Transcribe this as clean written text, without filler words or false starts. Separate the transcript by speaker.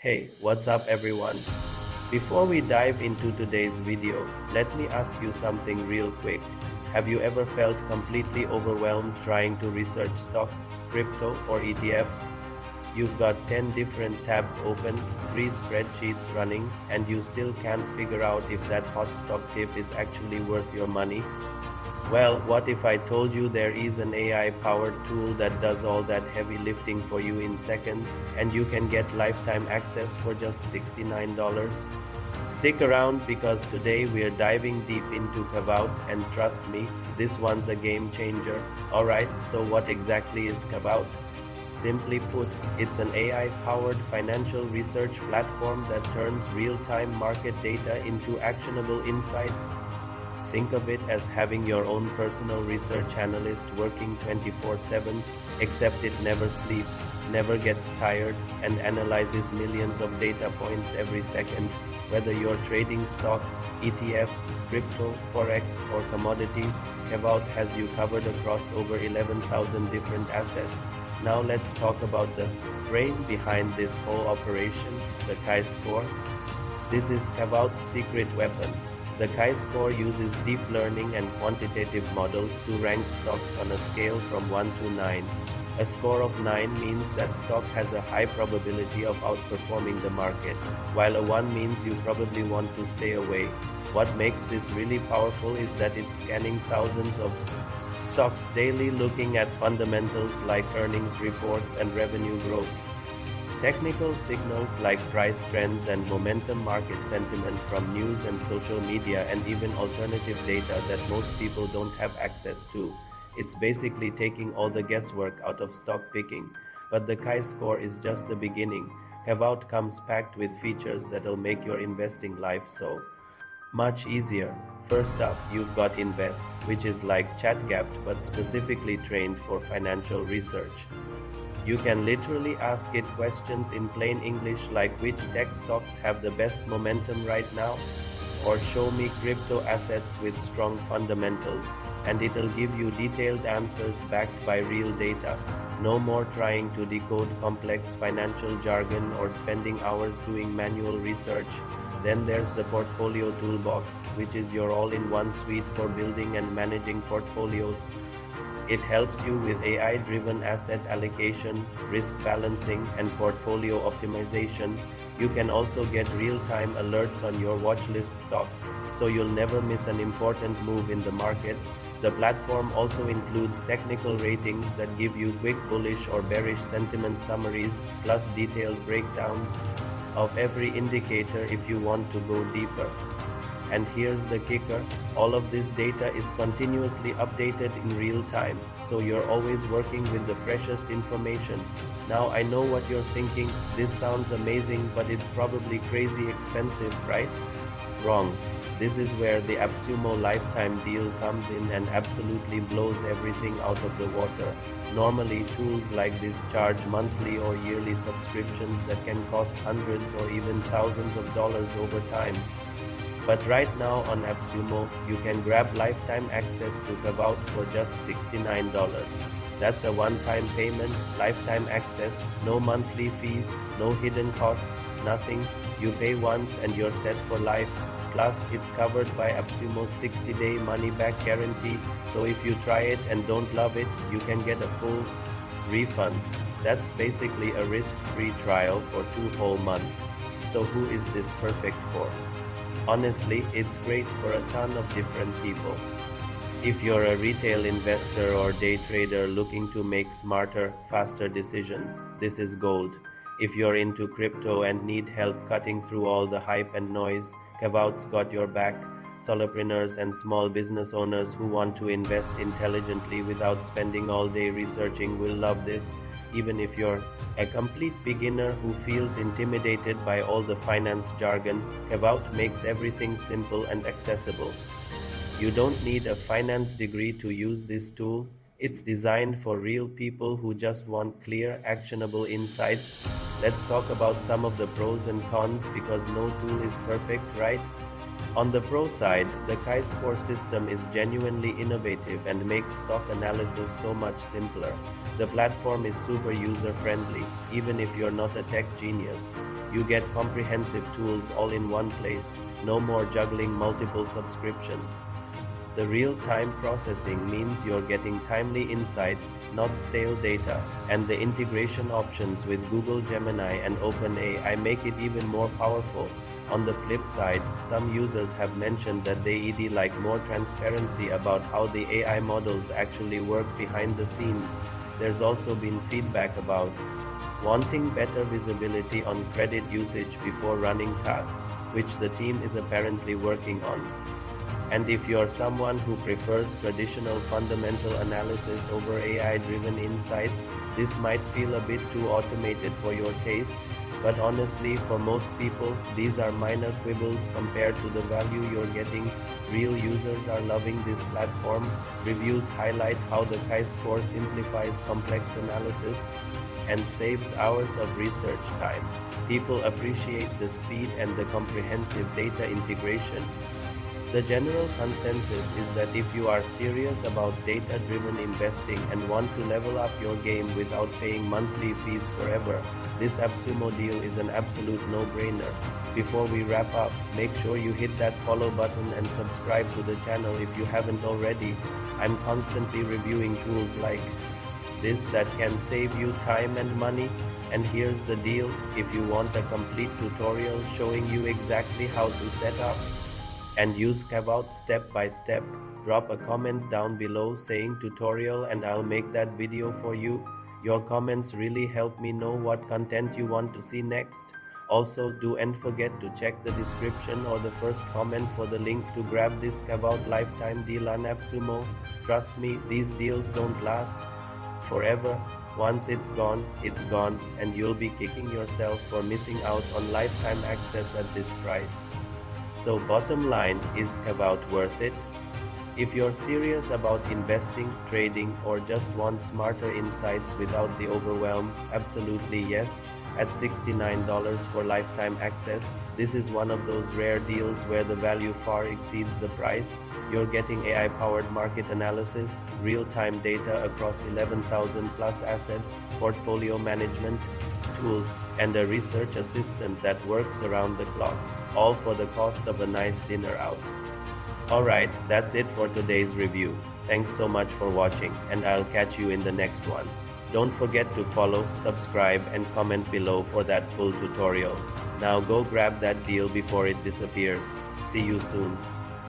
Speaker 1: Hey, what's up everyone? Before we dive into today's video, let me ask you something real quick. Have you ever felt completely overwhelmed trying to research stocks, crypto, or ETFs? You've got 10 different tabs open, 3 spreadsheets running, and you still can't figure out if that hot stock tip is actually worth your money? Well, what if I told you there is an AI-powered tool that does all that heavy lifting for you in seconds, and you can get lifetime access for just $69? Stick around because today we are diving deep into Kavout, and trust me, this one's a game changer. Alright, so what exactly is Kavout? Simply put, it's an AI-powered financial research platform that turns real-time market data into actionable insights. Think of it as having your own personal research analyst working 24/7, except it never sleeps, never gets tired, and analyzes millions of data points every second. Whether you're trading stocks, ETFs, crypto, forex, or commodities, Kavout has you covered across over 11,000 different assets. Now let's talk about the brain behind this whole operation, the chi-score. This is Kavout's secret weapon. The chi-score uses deep learning and quantitative models to rank stocks on a scale from 1 to 9. A score of 9 means that stock has a high probability of outperforming the market, while a 1 means you probably want to stay away. What makes this really powerful is that it's scanning thousands of stocks daily, looking at fundamentals like earnings reports and revenue growth. Technical signals like price trends and momentum, market sentiment from news and social media, and even alternative data that most people don't have access to. It's basically taking all the guesswork out of stock picking. But the chi-score is just the beginning. Kavout comes packed with features that'll make your investing life so much easier. First up, you've got Invest, which is like ChatGPT but specifically trained for financial research. You can literally ask it questions in plain English like which tech stocks have the best momentum right now, or show me crypto assets with strong fundamentals, and it'll give you detailed answers backed by real data. No more trying to decode complex financial jargon or spending hours doing manual research. Then there's the Portfolio Toolbox, which is your all-in-one suite for building and managing portfolios. It helps you with AI-driven asset allocation, risk balancing, and portfolio optimization. You can also get real-time alerts on your watchlist stocks, so you'll never miss an important move in the market. The platform also includes technical ratings that give you quick bullish or bearish sentiment summaries, plus detailed breakdowns of every indicator if you want to go deeper. And here's the kicker, all of this data is continuously updated in real time, so you're always working with the freshest information. Now I know what you're thinking, this sounds amazing, but it's probably crazy expensive, right? Wrong. This is where the AppSumo lifetime deal comes in and absolutely blows everything out of the water. Normally, tools like this charge monthly or yearly subscriptions that can cost hundreds or even thousands of dollars over time. But right now on AppSumo, you can grab lifetime access to Kavout for just $69. That's a one-time payment, lifetime access, no monthly fees, no hidden costs, nothing. You pay once and you're set for life. Plus, it's covered by AppSumo's 60-day money-back guarantee, so if you try it and don't love it, you can get a full refund. That's basically a risk-free trial for 2 whole months. So who is this perfect for? Honestly, it's great for a ton of different people. If you're a retail investor or day trader looking to make smarter, faster decisions, this is gold. If you're into crypto and need help cutting through all the hype and noise, Kavout's got your back. Solopreneurs and small business owners who want to invest intelligently without spending all day researching will love this. Even if you're a complete beginner who feels intimidated by all the finance jargon, Kavout makes everything simple and accessible. You don't need a finance degree to use this tool. It's designed for real people who just want clear, actionable insights. Let's talk about some of the pros and cons because no tool is perfect, right? On the pro side, the chi-score system is genuinely innovative and makes stock analysis so much simpler. The platform is super user-friendly, even if you're not a tech genius. You get comprehensive tools all in one place, no more juggling multiple subscriptions. The real-time processing means you're getting timely insights, not stale data, and the integration options with Google Gemini and OpenAI make it even more powerful. On the flip side, some users have mentioned that they'd like more transparency about how the AI models actually work behind the scenes. There's also been feedback about wanting better visibility on credit usage before running tasks, which the team is apparently working on. And if you're someone who prefers traditional fundamental analysis over AI-driven insights, this might feel a bit too automated for your taste, but honestly, for most people, these are minor quibbles compared to the value you're getting. Real users are loving this platform. Reviews highlight how the chi-score simplifies complex analysis and saves hours of research time. People appreciate the speed and the comprehensive data integration. The general consensus is that if you are serious about data-driven investing and want to level up your game without paying monthly fees forever, this AppSumo deal is an absolute no-brainer. Before we wrap up, make sure you hit that follow button and subscribe to the channel if you haven't already. I'm constantly reviewing tools like this that can save you time and money. And here's the deal, if you want a complete tutorial showing you exactly how to set up and use Kavout step by step, drop a comment down below saying tutorial and I'll make that video for you. Your comments really help me know what content you want to see next. Also, don't forget to check the description or the first comment for the link to grab this Kavout lifetime deal on AppSumo. Trust me, these deals don't last forever. Once it's gone, and you'll be kicking yourself for missing out on lifetime access at this price. So bottom line, is Kavout worth it? If you're serious about investing, trading, or just want smarter insights without the overwhelm, absolutely yes. At $69 for lifetime access, this is one of those rare deals where the value far exceeds the price. You're getting AI-powered market analysis, real-time data across 11,000 plus assets, portfolio management tools, and a research assistant that works around the clock, all for the cost of a nice dinner out. Alright, that's it for today's review. Thanks so much for watching, and I'll catch you in the next one. Don't forget to follow, subscribe, and comment below for that full tutorial. Now go grab that deal before it disappears. See you soon.